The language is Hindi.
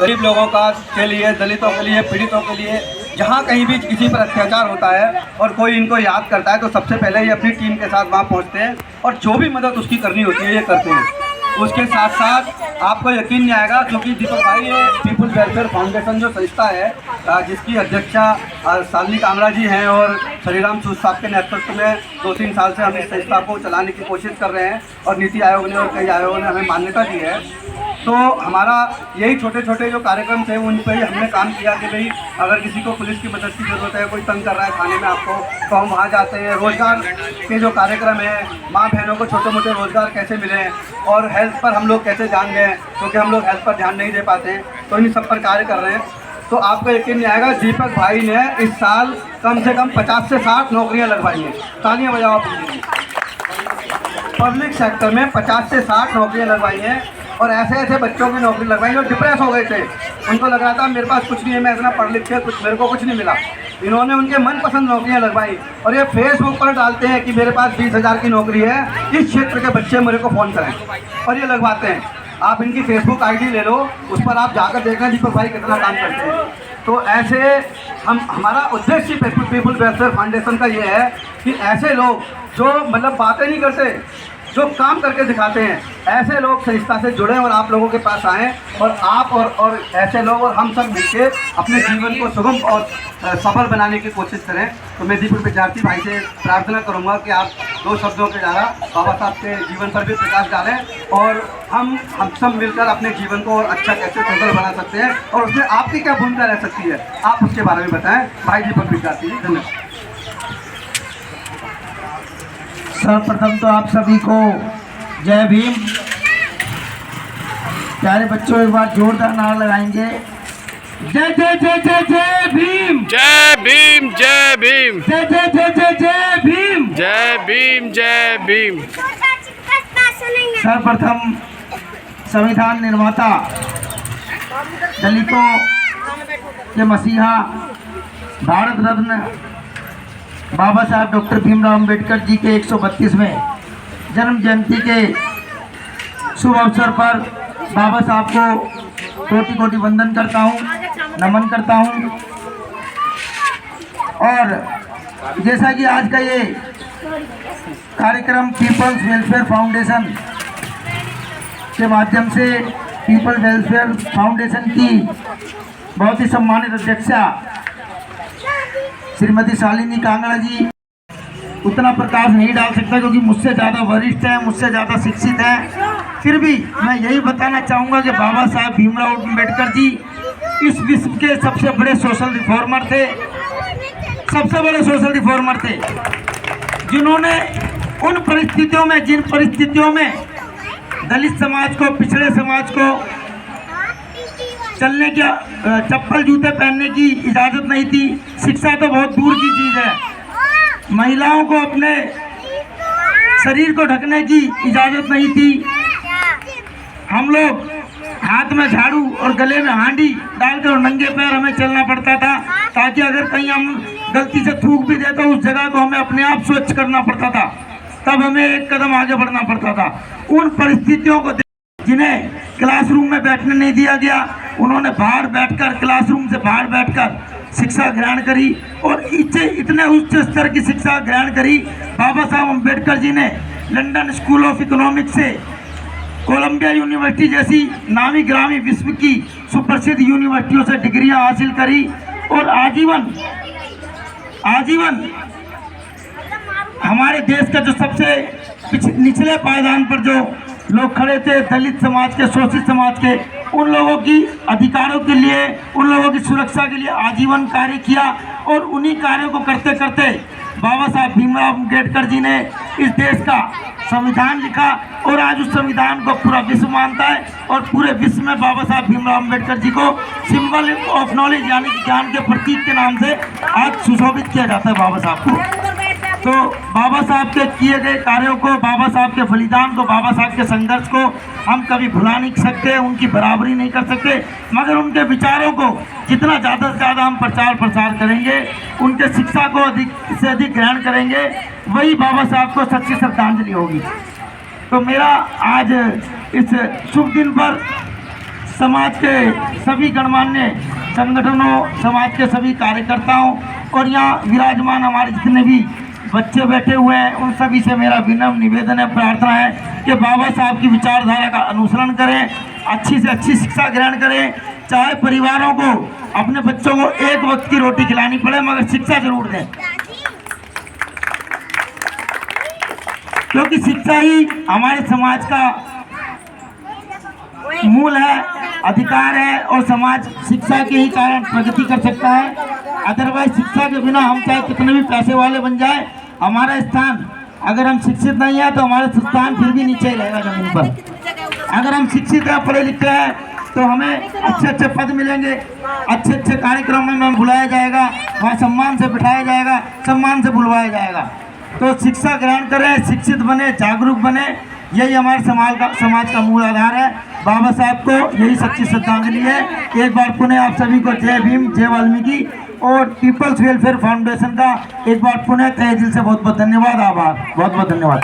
गरीब लोगों का के लिए, दलितों के लिए, पीड़ितों के लिए जहाँ कहीं भी किसी पर अत्याचार होता है और कोई इनको याद करता है तो सबसे पहले ये अपनी टीम के साथ वहाँ पहुँचते हैं और जो भी मदद उसकी करनी होती है ये करते हैं। उसके साथ साथ आपको यकीन नहीं आएगा, क्योंकि दीपक भाई ये पीपुल्स वेलफेयर फाउंडेशन जो संस्था है जिसकी अध्यक्षा शालिनी कामरा जी हैं और श्रीराम सूद साहब के नेतृत्व में 2-3 साल से हम इस संस्था को चलाने की कोशिश कर रहे हैं और नीति आयोग ने और कई आयोगों ने हमें मान्यता दी है। तो हमारा यही छोटे छोटे जो कार्यक्रम थे उन पर ही हमने काम किया कि भाई अगर किसी को पुलिस की मदद की ज़रूरत है, कोई तंग कर रहा है थाने में आपको, तो हम वहाँ जाते हैं। रोज़गार के जो कार्यक्रम है, माँ बहनों को छोटे मोटे रोज़गार कैसे मिलें और हेल्थ पर हम लोग कैसे ध्यान दें, क्योंकि हम लोग हेल्थ पर ध्यान नहीं दे पाते हैं, तो इन सब पर कार्य कर रहे हैं। तो आपको यकीन नहीं आएगा, दीपक भाई ने इस साल कम से कम 50 से 60 नौकरियाँ लगवाई हैं। तालियाँ बजाओ। पब्लिक सेक्टर में 50 से 60 नौकरियाँ लगवाई हैं और ऐसे ऐसे बच्चों की नौकरी लगवाई जो डिप्रेस हो गए थे। उनको लग रहा था मेरे पास कुछ नहीं है, मैं इतना पढ़ लिख के मेरे को कुछ नहीं मिला। इन्होंने उनके मनपसंद नौकरियां लगवाई और ये फेसबुक पर डालते हैं कि मेरे पास 20,000 की नौकरी है, इस क्षेत्र के बच्चे मेरे को फ़ोन करें, और ये लगवाते हैं। आप इनकी फेसबुक आईडी ले लो, उस पर आप जाकर देखना दीपक भाई कितना काम करते हैं। तो ऐसे हमारा उद्देश्य पीपुल वेलफेयर फाउंडेशन का ये है कि ऐसे लोग जो मतलब बातें नहीं करते, जो काम करके दिखाते हैं, ऐसे लोग संस्था से जुड़ें और आप लोगों के पास आएँ और आप और ऐसे लोग और हम सब मिलकर अपने जीवन को सुगम और सफल बनाने की कोशिश करें। तो मैं दीपक विद्यार्थी भाई से प्रार्थना करूंगा कि आप 2 शब्दों के द्वारा बाबा साहब के जीवन पर भी प्रकाश डालें और हम सब मिलकर अपने जीवन को और अच्छा कैसे सफल बना सकते हैं और उसमें आपकी क्या भूमिका रह सकती है, आप उसके बारे में बताएं। भाई दीपक विद्यार्थी जी, धन्यवाद। सर्वप्रथम तो आप सभी को जय भीम। प्यारे बच्चों एक बार जोरदार नारा लगाएंगे, जय जय जय जय जय भीम, जय भीम, जय भीम, जय जय जय जय जय भीम, जय भीम, जय भीम। सर्वप्रथम संविधान निर्माता, दलितों के मसीहा, भारत रत्न बाबा साहब डॉक्टर भीमराव अंबेडकर जी के 132वें जन्म जयंती के शुभ अवसर पर बाबा साहब को कोटि कोटि वंदन करता हूँ, नमन करता हूँ। और जैसा कि आज का ये कार्यक्रम पीपल्स वेलफेयर फाउंडेशन के माध्यम से, पीपल वेलफेयर फाउंडेशन की बहुत ही सम्मानित अध्यक्षा श्रीमती शालिनी कांगड़ा जी उतना प्रकाश नहीं डाल सकता क्योंकि मुझसे ज़्यादा वरिष्ठ हैं, मुझसे ज़्यादा शिक्षित हैं। फिर भी मैं यही बताना चाहूँगा कि बाबा साहब भीमराव अम्बेडकर जी इस विश्व के सबसे बड़े सोशल रिफॉर्मर थे, सबसे बड़े सोशल रिफॉर्मर थे, जिन्होंने उन परिस्थितियों में, जिन परिस्थितियों में दलित समाज को, पिछड़े समाज को चलने की, चप्पल जूते पहनने की इजाज़त नहीं थी, शिक्षा तो बहुत दूर की चीज़ है, महिलाओं को अपने शरीर को ढकने की इजाज़त नहीं थी। हम लोग हाथ में झाड़ू और गले में हांडी डालकर और नंगे पैर हमें चलना पड़ता था, ताकि अगर कहीं हम गलती से थूक भी देते तो उस जगह को हमें अपने आप स्वच्छ करना पड़ता था, तब हमें एक कदम आगे बढ़ना पड़ता था। उन परिस्थितियों को जिन्हें क्लासरूम में बैठने नहीं दिया गया, उन्होंने बाहर बैठकर, क्लासरूम से बाहर बैठकर शिक्षा ग्रहण करी और इतने उच्च स्तर की शिक्षा ग्रहण करी। बाबा साहब अम्बेडकर जी ने लंदन स्कूल ऑफ इकोनॉमिक्स से कोलंबिया यूनिवर्सिटी जैसी नामी ग्रामी विश्व की सुप्रसिद्ध यूनिवर्सिटियों से डिग्रियां हासिल करी और आजीवन हमारे देश का जो सबसे निचले पायदान पर जो लोग खड़े थे, दलित समाज के, शोषित समाज के, उन लोगों की अधिकारों के लिए, उन लोगों की सुरक्षा के लिए आजीवन कार्य किया और उन्हीं कार्यों को करते करते बाबा साहब भीमराव अम्बेडकर जी ने इस देश का संविधान लिखा और आज उस संविधान को पूरा विश्व मानता है और पूरे विश्व में बाबा साहब भीमराव अम्बेडकर जी को सिंबल ऑफ नॉलेज यानी कि ज्ञान के प्रतीक के नाम से आज सुशोभित किया जाता है बाबा साहब को। तो बाबा साहब के किए गए कार्यों को, बाबा साहब के बलिदान को, बाबा साहब के संघर्ष को हम कभी भुला नहीं सकते, उनकी बराबरी नहीं कर सकते, मगर उनके विचारों को जितना ज़्यादा से ज़्यादा हम प्रचार प्रसार करेंगे, उनके शिक्षा को अधिक से अधिक ग्रहण करेंगे, वही बाबा साहब को सच्ची श्रद्धांजलि होगी। तो मेरा आज इस शुभ दिन पर समाज के सभी गणमान्य संगठनों, समाज के सभी कार्यकर्ताओं और यहाँ विराजमान हमारे जितने भी बच्चे बैठे हुए हैं, उन सभी से मेरा विनम्र निवेदन है, प्रार्थना है कि बाबा साहब की विचारधारा का अनुसरण करें, अच्छी से अच्छी शिक्षा ग्रहण करें। चाहे परिवारों को अपने बच्चों को एक वक्त की रोटी खिलानी पड़े, मगर शिक्षा जरूर दें, क्योंकि शिक्षा ही हमारे समाज का मूल है, अधिकार है, और समाज शिक्षा के ही कारण प्रगति कर सकता है। अदरवाइज शिक्षा के बिना हम चाहे कितने भी पैसे वाले बन जाए, हमारा स्थान, अगर हम शिक्षित नहीं है तो हमारा स्थान फिर भी नीचे ही रहेगा जमीन पर। अगर हम शिक्षित हैं, पढ़े लिखे हैं, तो हमें अच्छे अच्छे पद मिलेंगे, अच्छे अच्छे कार्यक्रमों में हमें बुलाया जाएगा, वहाँ सम्मान से बिठाया जाएगा, सम्मान से बुलवाया जाएगा। तो शिक्षा ग्रहण करें, शिक्षित बने, जागरूक बने, यही हमारे समाज का मूल आधार है। बाबा साहब को यही सच्ची श्रद्धांजलि है। एक बार पुनः आप सभी को जय भीम, जय वाल्मीकि और पीपल्स वेलफेयर फाउंडेशन का एक बार पुनः तहे दिल से बहुत बहुत धन्यवाद, आभार, बहुत बहुत धन्यवाद।